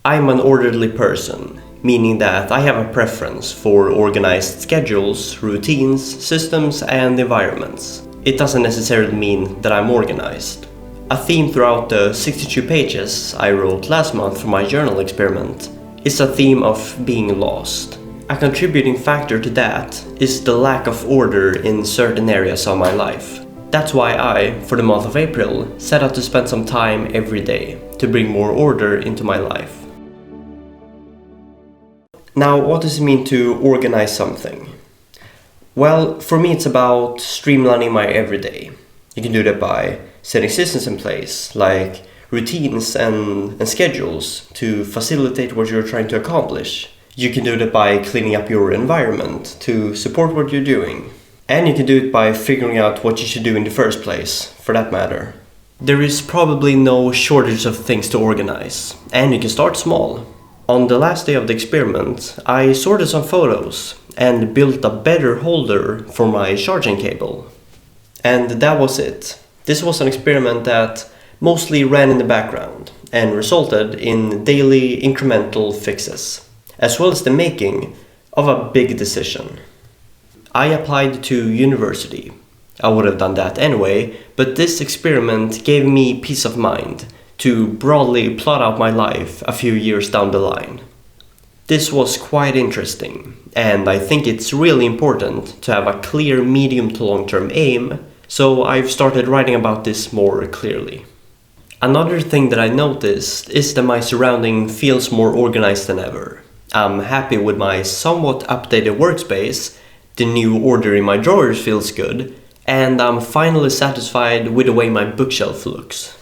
I'm an orderly person, meaning that I have a preference for organized schedules, routines, systems, and environments. It doesn't necessarily mean that I'm organized. A theme throughout the 62 pages I wrote last month for my journal experiment is a theme of being lost. A contributing factor to that is the lack of order in certain areas of my life. That's why I, for the month of April, set out to spend some time every day to bring more order into my life. Now, what does it mean to organize something? Well, for me it's about streamlining my everyday. You can do that by setting systems in place, like routines and schedules to facilitate what you're trying to accomplish. You can do that by cleaning up your environment to support what you're doing. And you can do it by figuring out what you should do in the first place, for that matter. There is probably no shortage of things to organize, and you can start small. On the last day of the experiment, I sorted some photos and built a better holder for my charging cable. And that was it. This was an experiment that mostly ran in the background and resulted in daily incremental fixes, as well as the making of a big decision. I applied to university. I would have done that anyway, but this experiment gave me peace of mind to broadly plot out my life a few years down the line. This was quite interesting, and I think it's really important to have a clear medium to long-term aim, so I've started writing about this more clearly. Another thing that I noticed is that my surrounding feels more organized than ever. I'm happy with my somewhat updated workspace. The new order in my drawers feels good, and I'm finally satisfied with the way my bookshelf looks.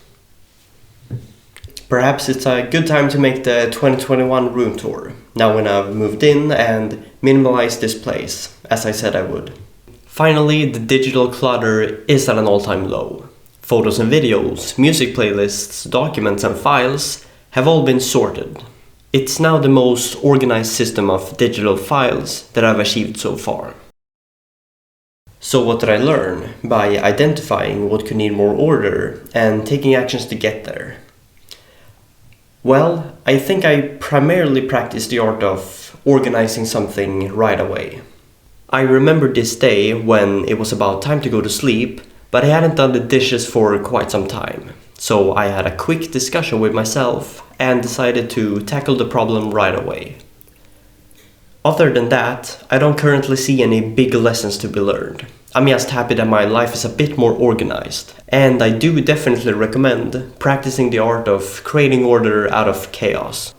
Perhaps it's a good time to make the 2021 room tour, now when I've moved in and minimalized this place, as I said I would. Finally, the digital clutter is at an all-time low. Photos and videos, music playlists, documents and files have all been sorted. It's now the most organized system of digital files that I've achieved so far. So what did I learn by identifying what could need more order and taking actions to get there? Well, I think I primarily practiced the art of organizing something right away. I remember this day when it was about time to go to sleep, but I hadn't done the dishes for quite some time. So I had a quick discussion with myself and decided to tackle the problem right away. Other than that, I don't currently see any big lessons to be learned. I'm just happy that my life is a bit more organized, and I do definitely recommend practicing the art of creating order out of chaos.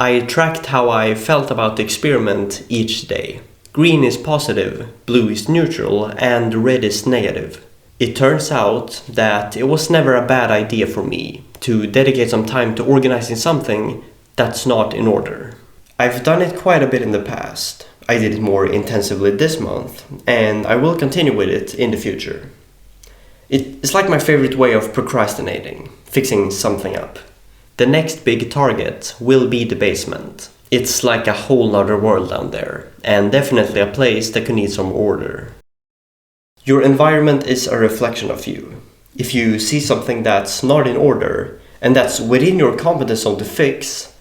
I tracked how I felt about the experiment each day. Green is positive, blue is neutral, and red is negative. It turns out that it was never a bad idea for me to dedicate some time to organizing something that's not in order. I've done it quite a bit in the past. I did it more intensively this month, and I will continue with it in the future. It's like my favorite way of procrastinating, fixing something up. The next big target will be the basement. It's like a whole other world down there, and definitely a place that could need some order. Your environment is a reflection of you. If you see something that's not in order, and that's within your competence zone to fix,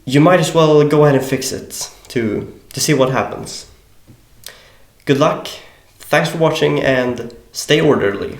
you might as well go ahead and fix it to see what happens. Good luck, thanks for watching, and stay orderly.